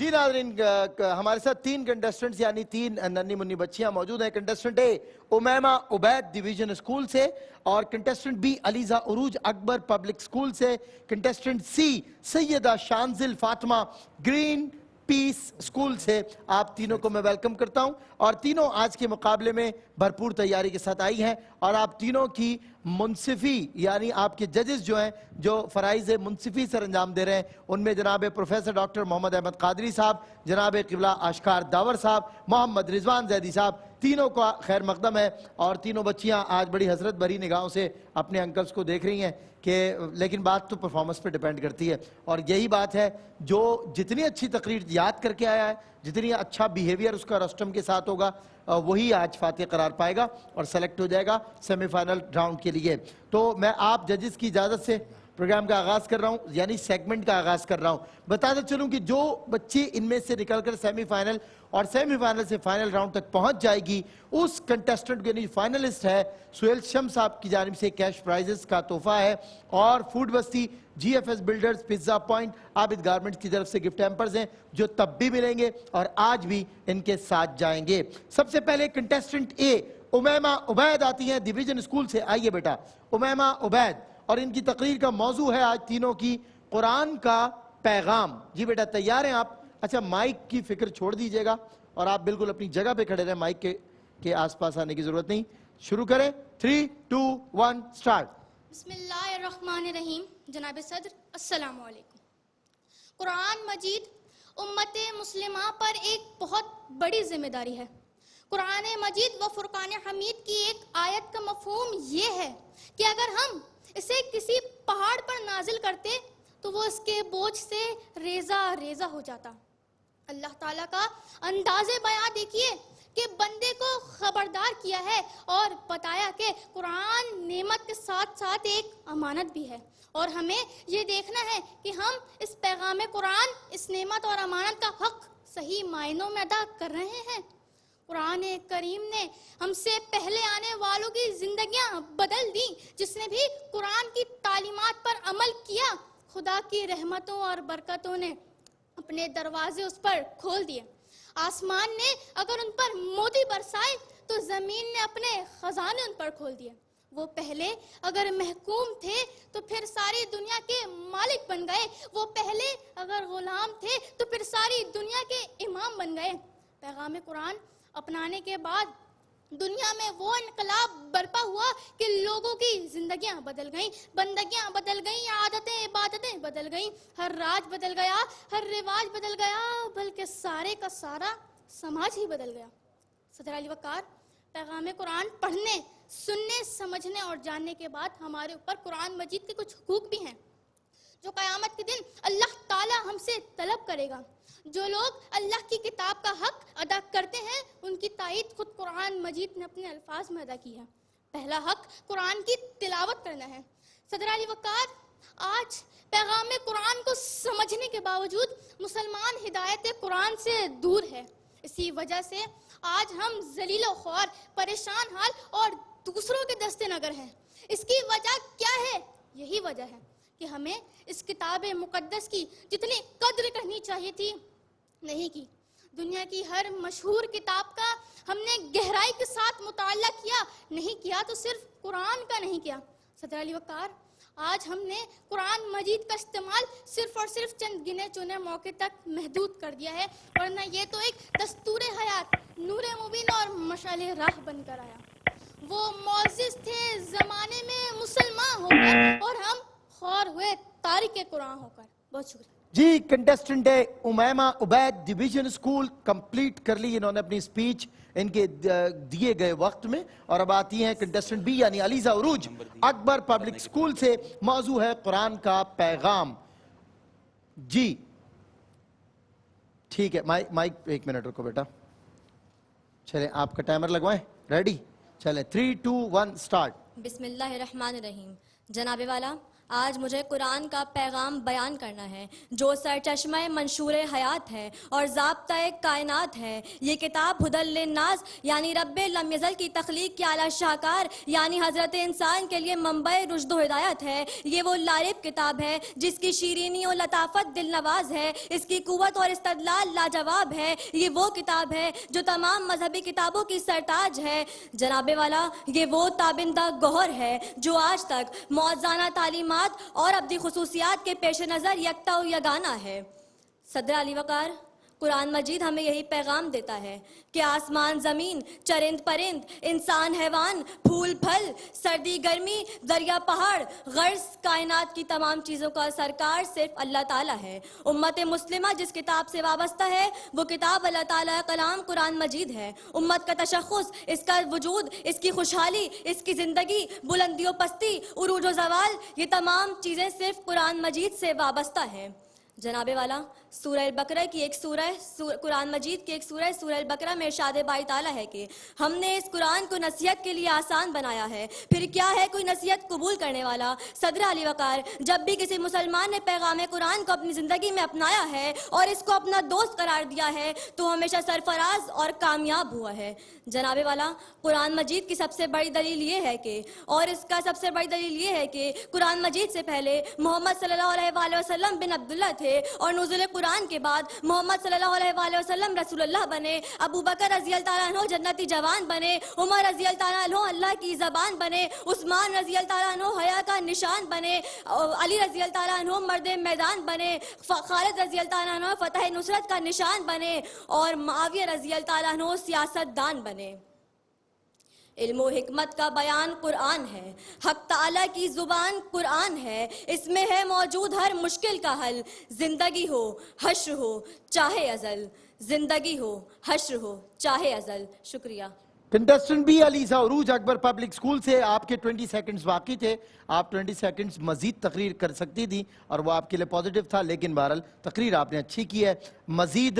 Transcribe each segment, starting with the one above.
جی ناظرین ہمارے ساتھ 3 کنٹیسٹنٹس یعنی 3 ننھی منی بچیاں موجود ہیں. کنٹیسٹنٹ اے امیمہ عبید ڈویژن اسکول سے, اور contestant be Aliza Urooj Akbar Public school سے, کنٹیسٹنٹ سی Syeda Shanzal Fatima Green Peace School سے. آپ تینوں کو میں ویلکم کرتا ہوں, اور تینوں آج کے مقابلے میں بھرپور تیاری کے ساتھ آئی ہیں, اور آپ تینوں کی منصفی یعنی آپ کے ججز جو ہیں جو فرائض منصفی سر انجام دے رہے ہیں, ان میں جناب پروفیسر ڈاکٹر محمد احمد قادری صاحب, جناب قبلہ اشکار داور صاحب, محمد رضوان زیدی صاحب, تینوں کا خیر مقدم ہے. اور تینوں بچیاں آج بڑی حسرت بھری نگاہوں سے اپنے انکلز کو دیکھ رہی ہیں کہ لیکن بات تو پرفارمنس پہ ڈیپینڈ کرتی ہے, اور یہی بات ہے جو جتنی اچھی تقریر یاد کر کے آیا ہے, جتنی اچھا بیہیویئر اس کا رسٹم کے ساتھ ہوگا, وہی آج فاتح قرار پائے گا اور سلیکٹ ہو جائے گا سیمی فائنل راؤنڈ کے لیے. تو میں آپ ججز کی اجازت سے پروگرام کا آغاز کر رہا ہوں, یعنی سیگمنٹ کا آغاز کر رہا ہوں. بتاتا چلوں کہ جو بچی ان میں سے نکل کر سیمی فائنل اور سیمی فائنل سے فائنل راؤنڈ تک پہنچ جائے گی, اس کنٹیسٹنٹ یعنی فائنلسٹ ہے سہیل شمس صاحب کی جانب سے کیش پرائزز کا تحفہ ہے, اور Food Basti, G F S Builders, Pizza Point, Abid Garments کی طرف سے گفٹ ہیمپرز ہیں جو تب بھی ملیں گے اور آج بھی ان کے ساتھ جائیں گے. سب سے پہلے کنٹیسٹنٹ اے امیمہ عبید آتی ہیں ڈویژن اسکول سے. آئیے بیٹا امیمہ عبید, اور ان کی تقریر کا موضوع ہے آج تینوں کی قرآن کا پیغام. جی بیٹا تیار ہیں آپ؟ اچھا مائک کی فکر چھوڑ دیجئے گا اور آپ بالکل اپنی جگہ پہ کھڑے رہیں, مائک کے آس پاس آنے کی ضرورت نہیں. شروع کریں. 3 2 1 سٹارٹ. بسم اللہ الرحمن الرحیم. جناب صدر السلام علیکم. قرآن مجید امت مسلمہ پر ایک بہت بڑی ذمہ داری ہے. قرآن مجید و فرقان حمید کی ایک آیت کا مفہوم یہ ہے کہ اگر ہم اسے کسی پہاڑ پر نازل کرتے تو وہ اس کے بوجھ سے ریزہ ریزہ ہو جاتا. اللہ تعالیٰ کا انداز بیان دیکھیے کہ بندے کو خبردار کیا ہے اور بتایا کہ قرآن نعمت کے ساتھ ساتھ ایک امانت بھی ہے, اور ہمیں یہ دیکھنا ہے کہ ہم اس پیغام قرآن, اس نعمت اور امانت کا حق صحیح معنوں میں ادا کر رہے ہیں. قرآن کریم نے ہم سے پہلے آنے والوں کی زندگیاں بدل دیں. جس نے بھی قرآن کی تعلیمات پر عمل کیا, خدا کی رحمتوں اور برکتوں نے اپنے دروازے اس پر کھول دیے. آسمان نے اگر ان پر موتی برسائے تو زمین نے اپنے خزانے ان پر کھول دیے. وہ پہلے اگر محکوم تھے تو پھر ساری دنیا کے مالک بن گئے. وہ پہلے اگر غلام تھے تو پھر ساری دنیا کے امام بن گئے. پیغام قرآن اپنانے کے بعد دنیا میں وہ انقلاب برپا ہوا کہ لوگوں کی زندگیاں بدل گئیں, بندگیاں بدل گئیں, عادتیں عبادتیں بدل گئیں, ہر راج بدل گیا, ہر رواج بدل گیا, بلکہ سارے کا سارا سماج ہی بدل گیا. صدر علی وقار, پیغام قرآن پڑھنے, سننے, سمجھنے اور جاننے کے بعد ہمارے اوپر قرآن مجید کے کچھ حقوق بھی ہیں جو قیامت کے دن اللہ تعالیٰ ہم سے طلب کرے گا. جو لوگ اللہ کی کتاب کا حق ادا کرتے ہیں ان کی تائید خود قرآن مجید نے اپنے الفاظ میں ادا کی ہے. پہلا حق قرآن کی تلاوت کرنا ہے. صدر علی وقار, آج پیغام قرآن کو سمجھنے کے باوجود مسلمان ہدایت قرآن سے دور ہے. اسی وجہ سے آج ہم ذلیل و خوار, پریشان حال اور دوسروں کے دستے نگر ہیں. اس کی وجہ کیا ہے؟ یہی وجہ ہے کہ ہمیں اس کتاب مقدس کی جتنی قدر کرنی چاہیے تھی نہیں کی. دنیا کی ہر مشہور کتاب کا ہم نے گہرائی کے ساتھ مطالعہ کیا نہیں کیا تو صرف قرآن کا نہیں کیا. صدر علی وقار, آج ہم نے قرآن مجید کا استعمال صرف اور صرف چند گنے چنے موقع تک محدود کر دیا ہے, ورنہ یہ تو ایک دستور حیات, نور مبین اور مشعل راہ بن کر آیا. وہ معزز تھے زمانے میں مسلمان ہو کر اور ہم خور ہوئے تارک قرآن ہو کر. بہت شکریہ. جی کنٹیسٹنٹ ہے Umaima Ubaid division school complete کر لی انہوں نے اپنی سپیچ ان کے دیے گئے وقت میں, اور اب آتی ہیں کنٹیسٹنٹ بی یعنی علیزہ عروج اکبر پبلک اسکول سے. موضوع ہے قرآن کا پیغام. جی ٹھیک ہے, مائک ایک منٹ رکو بیٹا, چلیں آپ کا ٹائمر لگوائیں, ریڈی, چلیں 3 2 1 سٹارٹ. بسم اللہ الرحمن الرحیم. جناب والا, آج مجھے قرآن کا پیغام بیان کرنا ہے جو سرچشمہ منشور حیات ہے اور ضابطۂ کائنات ہے۔ یہ کتاب ہدی للناس یعنی رب لم یزل کی تخلیق کے اعلیٰ شاہکار یعنی حضرت انسان کے لیے منبع رشد و ہدایت ہے۔ یہ وہ لارب کتاب ہے جس کی شیرینی و لطافت دل نواز ہے، اس کی قوت اور استدلال لاجواب ہے۔ یہ وہ کتاب ہے جو تمام مذہبی کتابوں کی سرتاج ہے۔ جناب والا، یہ وہ تابندہ گوہر ہے جو آج تک معززانہ تعلیمات اور اپنی خصوصیات کے پیش نظر یکتا و یگانہ ہے۔ صدر علی وقار، قرآن مجید ہمیں یہی پیغام دیتا ہے کہ آسمان زمین، چرند پرند، انسان حیوان، پھول پھل، سردی گرمی، دریا پہاڑ، غرض کائنات کی تمام چیزوں کا سرکار صرف اللہ تعالیٰ ہے۔ امت مسلمہ جس کتاب سے وابستہ ہے وہ کتاب اللہ تعالیٰ کلام قرآن مجید ہے۔ امت کا تشخص، اس کا وجود، اس کی خوشحالی، اس کی زندگی، بلندی و پستی، عروج و زوال، یہ تمام چیزیں صرف قرآن مجید سے وابستہ ہیں۔ جناب والا، سورہ البقرہ کی ایک قرآن مجید کی ایک سورہ البقرہ میں ارشاد باری تعالیٰ ہے کہ ہم نے اس قرآن کو نصیحت کے لیے آسان بنایا ہے۔ پھر کیا ہے کوئی نصیحت قبول کرنے والا؟ صدر علی وقار، جب بھی کسی مسلمان نے پیغام قرآن کو اپنی زندگی میں اپنایا ہے اور اس کو اپنا دوست قرار دیا ہے تو ہمیشہ سرفراز اور کامیاب ہوا ہے۔ جناب والا، قرآن مجید کی سب سے بڑی دلیل یہ ہے کہ قرآن مجید سے پہلے محمد صلی اللہ علیہ وآلہ وسلم بن عبداللہ تھے اور نزول قرآن کے بعد محمد صلی اللہ علیہ وآلہ وسلم رسول اللہ بنے، ابو بکر رضی اللہ تعالیٰ عنہ جنتی جوان بنے، عمر رضی اللہ تعالیٰ عنہ اللہ کی زبان بنے، عثمان رضی اللہ تعالیٰ عنہ حیا کا نشان بنے، علی رضی اللہ تعالیٰ عنہ مرد میدان بنے، خالد رضی اللہ تعالیٰ عنہ فتح نصرت کا نشان بنے اور معاویہ رضی اللہ تعالیٰ عنہ سیاست دان بنے۔ علم و حکمت کا بیان قرآن ہے، حق تعالیٰ کی زبان قرآن ہے، اس میں ہے موجود ہر مشکل کا حل، زندگی ہو حشر ہو چاہے ازل، زندگی ہو حشر ہو چاہے ازل۔ شکریہ۔ کنٹسٹنٹ B Aliza Urooj Akbar Public school سے، آپ کے 20 سیکنڈز باقی تھے، آپ 20 سیکنڈز مزید تقریر کر سکتی تھی اور وہ آپ کے لیے پازیٹیو تھا، لیکن بہرحال تقریر آپ نے اچھی کی ہے۔ مزید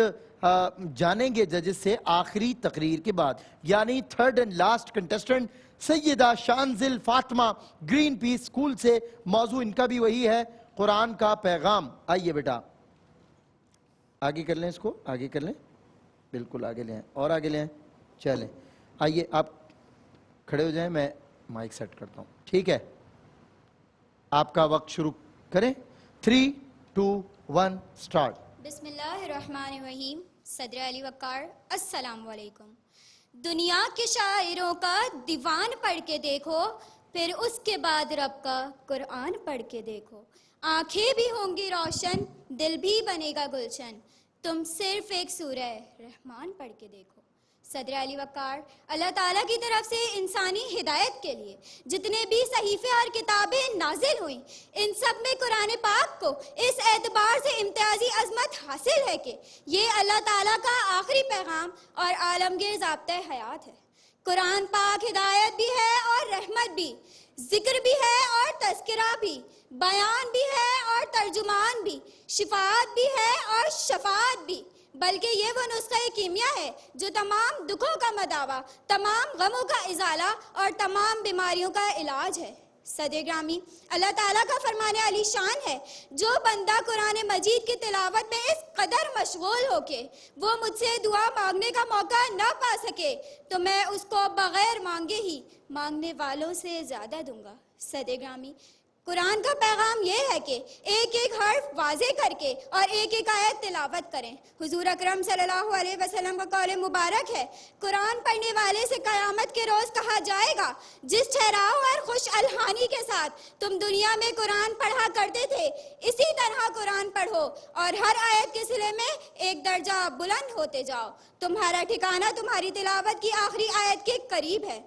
جانیں گے ججز سے آخری تقریر کے بعد، یعنی third and last contestant Syeda Shanzal Fatima Green Peace School سے، موضوع ان کا بھی وہی ہے، قرآن کا پیغام۔ آئیے بیٹا آگے کر لیں، اس کو آگے کر لیں، بالکل آگے لیں اور آگے لیں، چلیں آئیے آپ کھڑے ہو جائیں، میں مائک سیٹ کرتا ہوں، ٹھیک ہے؟ آپ کا وقت شروع کریں، 3 2 1 سٹارٹ۔ بسم اللہ الرحمن الرحیم۔ صدر علی وقار، السلام علیکم۔ دنیا کے شاعروں کا دیوان پڑھ کے دیکھو، پھر اس کے بعد رب کا قرآن پڑھ کے دیکھو، آنکھیں بھی ہوں گی روشن، دل بھی بنے گا گلشن، تم صرف ایک سورہ رحمان پڑھ کے دیکھو۔ صدر علی وقار، اللہ تعالیٰ کی طرف سے انسانی ہدایت کے لیے جتنے بھی صحیفے اور کتابیں نازل ہوئیں، ان سب میں قرآن پاک کو اس اعتبار سے امتیازی عظمت حاصل ہے کہ یہ اللہ تعالیٰ کا آخری پیغام اور عالمگیر ضابطۂ حیات ہے۔ قرآن پاک ہدایت بھی ہے اور رحمت بھی، ذکر بھی ہے اور تذکرہ بھی، بیان بھی ہے اور ترجمان بھی، شفاعت بھی ہے اور شفاعت بھی، بلکہ یہ وہ نسخہ کیمیا ہے جو تمام دکھوں کا مداوا، تمام غموں کا ازالہ اور تمام بیماریوں کا علاج ہے۔ صدر گرامی، اللہ تعالیٰ کا فرمان علی شان ہے، جو بندہ قرآن مجید کی تلاوت میں اس قدر مشغول ہو کے وہ مجھ سے دعا مانگنے کا موقع نہ پا سکے تو میں اس کو بغیر مانگے ہی مانگنے والوں سے زیادہ دوں گا۔ صدر گرامی، قرآن کا پیغام یہ ہے کہ ایک ایک حرف واضح کر کے اور ایک ایک آیت تلاوت کریں۔ حضور اکرم صلی اللہ علیہ وسلم کا قول مبارک ہے، قرآن پڑھنے والے سے قیامت کے روز کہا جائے گا، جس ٹھہراؤ اور خوش الحانی کے ساتھ تم دنیا میں قرآن پڑھا کرتے تھے، اسی طرح قرآن پڑھو اور ہر آیت کے صلے میں ایک درجہ بلند ہوتے جاؤ، تمہارا ٹھکانہ تمہاری تلاوت کی آخری آیت کے قریب ہے۔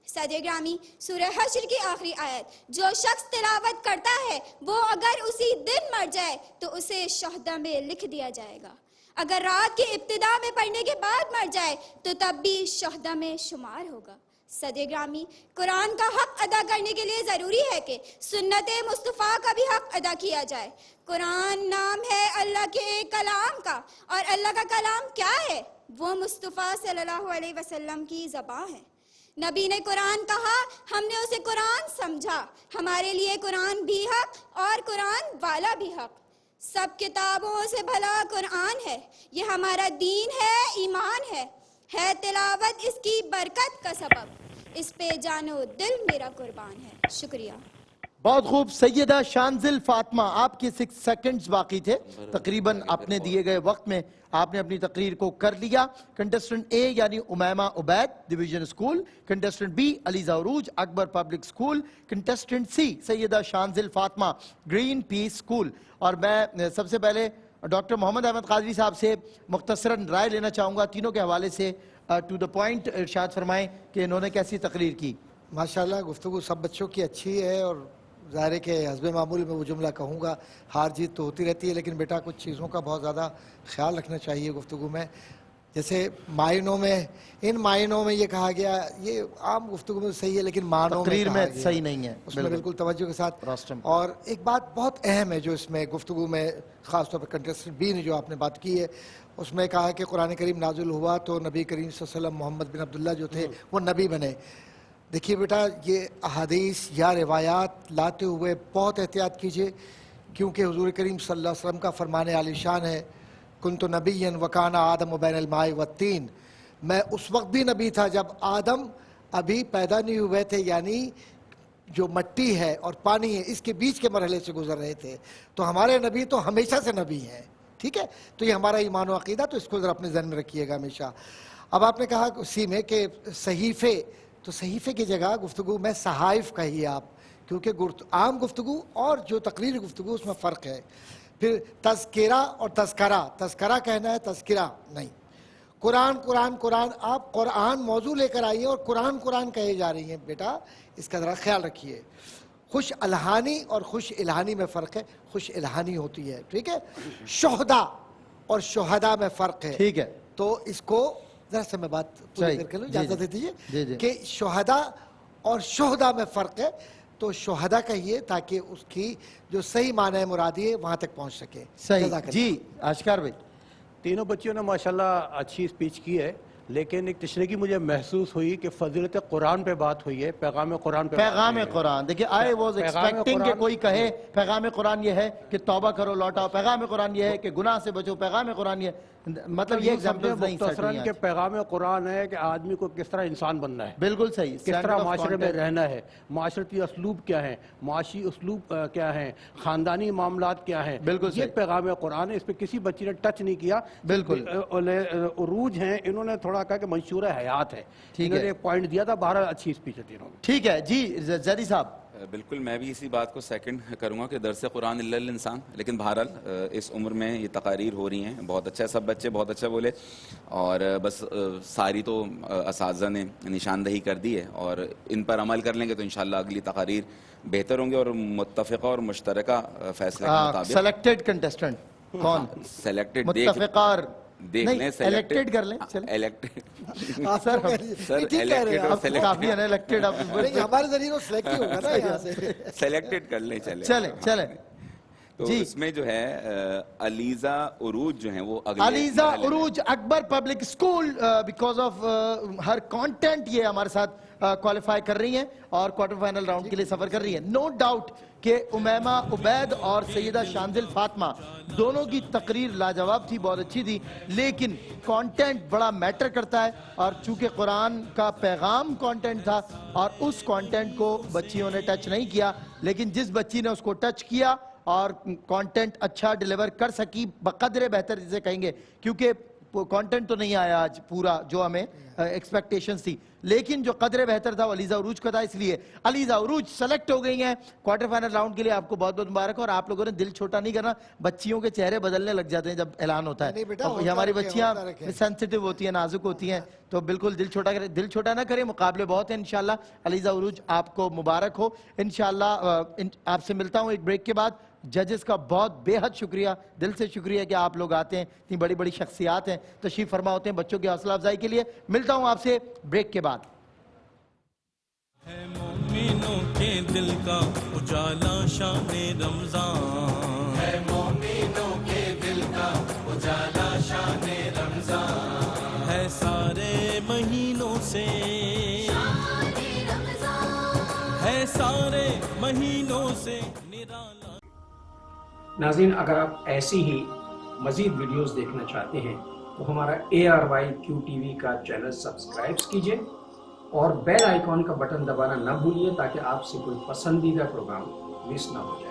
صدر گرامی، سورہ حشر کی آخری آیت، جو شخص تلاوت کرتا ہے وہ اگر اسی دن مر جائے تو اسے شہداء میں لکھ دیا جائے گا، اگر رات کی ابتدا میں پڑھنے کے بعد مر جائے تو تب بھی شہداء میں شمار ہوگا۔ صدر گرامی، قرآن کا حق ادا کرنے کے لیے ضروری ہے کہ سنت مصطفیٰ کا بھی حق ادا کیا جائے۔ قرآن نام ہے اللہ کے ایک کلام کا، اور اللہ کا کلام کیا ہے؟ وہ مصطفیٰ صلی اللہ علیہ وسلم کی زبان ہے۔ نبی نے قرآن کہا، ہم نے اسے قرآن سمجھا. ہمارے لیے قرآن بھی حق اور قرآن والا بھی حق. سب کتابوں سے بھلا قرآن ہے. یہ ہمارا دین ہے، ایمان ہے تلاوت اس کی برکت کا سبب. اس پہ جان و دل میرا قربان ہے. شکریہ. بہت خوب. سیدہ شانزل فاطمہ، آپ کے 6 سیکنڈز باقی تھے تقریباً. اپنے دیے گئے وقت میں آپ نے اپنی تقریر کو کر لیا. کنٹسٹنٹ اے یعنی Umaima Ubaid division School, contestant B Aliza Urooj Akbar Public School, contestant C Syeda Shanzal Fatima Green Peace School. اور میں سب سے پہلے ڈاکٹر محمد احمد قادری صاحب سے مختصراً رائے لینا چاہوں گا تینوں کے حوالے سے. ٹو دا پوائنٹ ارشاد فرمائیں کہ انہوں نے کیسی تقریر کی. ماشاءاللہ گفتگو سب بچوں کی اچھی ہے، اور ظاہر ہے کہ حسب معمول میں وہ جملہ کہوں گا، ہار جیت تو ہوتی رہتی ہے، لیکن بیٹا کچھ چیزوں کا بہت زیادہ خیال رکھنا چاہیے گفتگو میں. جیسے معنوں میں، ان معنوں میں یہ کہا گیا، یہ عام گفتگو میں صحیح ہے لیکن معنوں تقریر میں کہا گیا صحیح نہیں ہے. اس میں بالکل توجہ کے ساتھ. راستم. اور ایک بات بہت اہم ہے جو اس میں گفتگو میں خاص طور پر کنٹسٹنٹ بی نے جو آپ نے بات کی ہے، اس میں کہا کہ قرآن کریم نازل ہوا تو نبی کریم صلی اللہ علیہ وسلم محمد بن عبداللہ جو تھے وہ نبی بنے. دیکھیے بیٹا، یہ احادیث یا روایات لاتے ہوئے بہت احتیاط کیجئے، کیونکہ حضور کریم صلی اللہ علیہ وسلم کا فرمان عالی شان ہے، کنت نبیا وکان آدم بین الماء والطین. میں اس وقت بھی نبی تھا جب آدم ابھی پیدا نہیں ہوئے تھے، یعنی جو مٹی ہے اور پانی ہے اس کے بیچ کے مرحلے سے گزر رہے تھے. تو ہمارے نبی تو ہمیشہ سے نبی ہیں. ٹھیک ہے، تو یہ ہمارا ایمان و عقیدہ، تو اس کو ذرا اپنے ذہن میں رکھیے گا ہمیشہ. اب آپ نے کہا اسی میں کہ صحیفے، تو صحیفے کی جگہ گفتگو میں صحائف کہیے آپ، کیونکہ عام گفتگو اور جو تقریری گفتگو اس میں فرق ہے. پھر تذکرہ اور تذکرہ، تذکرہ کہنا ہے، تذکرہ نہیں. قرآن قرآن قرآن، آپ قرآن موضوع لے کر آئیے اور قرآن قرآن کہے جا رہی ہیں. بیٹا اس کا ذرا خیال رکھیے. خوش الہانی اور خوش الہانی میں فرق ہے. خوش الہانی ہوتی ہے، ٹھیک ہے. شہداء اور شہداء میں فرق ہے. ٹھیک ہے. تو اس کو ذرا سے میں بات پوری کر کے لوں، اجازت دے دیجیے کہ شہداء اور شہداء میں فرق ہے. تو شہداء کہیے تاکہ اس کی جو صحیح معنی مرادی ہے وہاں تک پہنچ سکے. صحیح. جی آشکار بھائی. تینوں بچیوں نے ماشاءاللہ اچھی اسپیچ کی ہے، لیکن ایک تشنگی مجھے محسوس ہوئی کہ فضیلت قرآن پہ بات ہوئی ہے، پیغام قرآن پہ. پیغام قرآن دیکھیں، آئی واز ایکسپیکٹنگ کہ کوئی کہے پیغام قرآن یہ ہے کہ توبہ کرو لوٹاؤ، پیغام قرآن یہ ہے کہ گناہ سے بچو، پیغام قرآن یہ مطلب یہ ایگزامپلز نہیں مختصراً کہ پیغام قرآن ہے کہ آدمی کو کس طرح انسان بننا ہے. بالکل صحیح. کس طرح معاشرے میں رہنا ہے، معاشرتی اسلوب کیا ہے، معاشی اسلوب کیا ہے، خاندانی معاملات کیا ہیں. بالکل یہ پیغام قرآن ہے، اس پہ کسی بچی نے ٹچ نہیں کیا. بالکل. عروج ہیں، انہوں نے تھوڑا کہا کہ منشور حیات ہے. انہوں نے ایک پوائنٹ دیا تھا. بہرحال اچھی اسپیچ ہے تینوں میں. ٹھیک ہے. جی زیدی صاحب. بالکل میں بھی اسی بات کو سیکنڈ کروں گا کہ درس قرآن الا الانسان. لیکن بہرحال اس عمر میں یہ تقاریر ہو رہی ہیں، بہت اچھا ہے، سب بچے بہت اچھا بولے، اور بس ساری تو اساتذہ نے نشاندہی کر دی ہے، اور ان پر عمل کر لیں گے تو انشاءاللہ اگلی تقاریر بہتر ہوں گے اور متفقہ اور مشترکہ فیصلے کے مطابق. سلیکٹڈ کنٹسٹنٹ کون؟ سلیکٹڈ متفقہ دیکھ لیں، الیکٹڈ کر لیں. سر کافی ہے الیکٹڈ. ہمارے ذریعے سلیکٹ ہی ہوگا نا یہاں سے. سلیکٹڈ کر لیں. چلیں. تو اس میں جو ہے علیزہ عروج جو ہیں وہ Aliza Urooj Akbar Public School, because of her content یہ ہمارے ساتھ کوالیفائی کر رہی ہیں اور کوارٹر فائنل راؤنڈ کے لیے سفر کر رہی ہیں. نو ڈاؤٹ کہ امیمہ عبید اور سیدہ شانزل فاطمہ دونوں کی تقریر لاجواب تھی، بہت اچھی تھی، لیکن کانٹینٹ بڑا میٹر کرتا ہے. اور چونکہ قرآن کا پیغام کانٹینٹ تھا اور اس کانٹینٹ کو بچیوں نے ٹچ نہیں کیا، لیکن جس بچی نے اس کو ٹچ کیا اور کانٹینٹ اچھا ڈیلیور کر سکی، بقدر بہتر جسے کہیں گے، کیونکہ کانٹینٹ تو نہیں آیا آج پورا جو ہمیں ایکسپیکٹیشنز تھی، لیکن جو قدر بہتر تھا وہ علیزہ عروج کا تھا. اس لیے علیزہ عروج سلیکٹ ہو گئی ہیں کوارٹر فائنل راؤنڈ کے لیے. آپ کو بہت بہت مبارک. اور آپ لوگوں نے دل چھوٹا نہیں کرنا، بچیوں کے چہرے بدلنے لگ جاتے ہیں جب اعلان ہوتا ہے. یہ ہماری بچیاں سینسٹیو ہوتی ہیں، نازک ہوتی ہیں، تو بالکل دل چھوٹا نہ کریں. مقابلے بہت ہیں انشاءاللہ. علیزہ عروج آپ کو مبارک ہو. انشاءاللہ آپ سے ملتا ہوں ایک بریک کے بعد. ججز کا بہت بے حد شکریہ، دل سے شکریہ کہ آپ لوگ آتے ہیں، اتنی بڑی بڑی شخصیات ہیں، تشریف فرما ہوتے ہیں بچوں کی حوصلہ افزائی کے لیے. ملتا ہوں آپ سے بریک کے بعد. ہے مومنوں کے دل کا اجالا شان رمضان، ہے مومنوں کے دل کا اجالا شان رمضان، ہے سارے مہینوں سے مہینوں سے نرالا. ناظرین، اگر آپ ایسی ہی مزید ویڈیوز دیکھنا چاہتے ہیں تو ہمارا ARYQ-TV کا چینل سبسکرائب کیجئے اور بیل آئیکن کا بٹن دبانا نہ بھولیے تاکہ آپ سے کوئی پسندیدہ پروگرام مس نہ ہو جائے.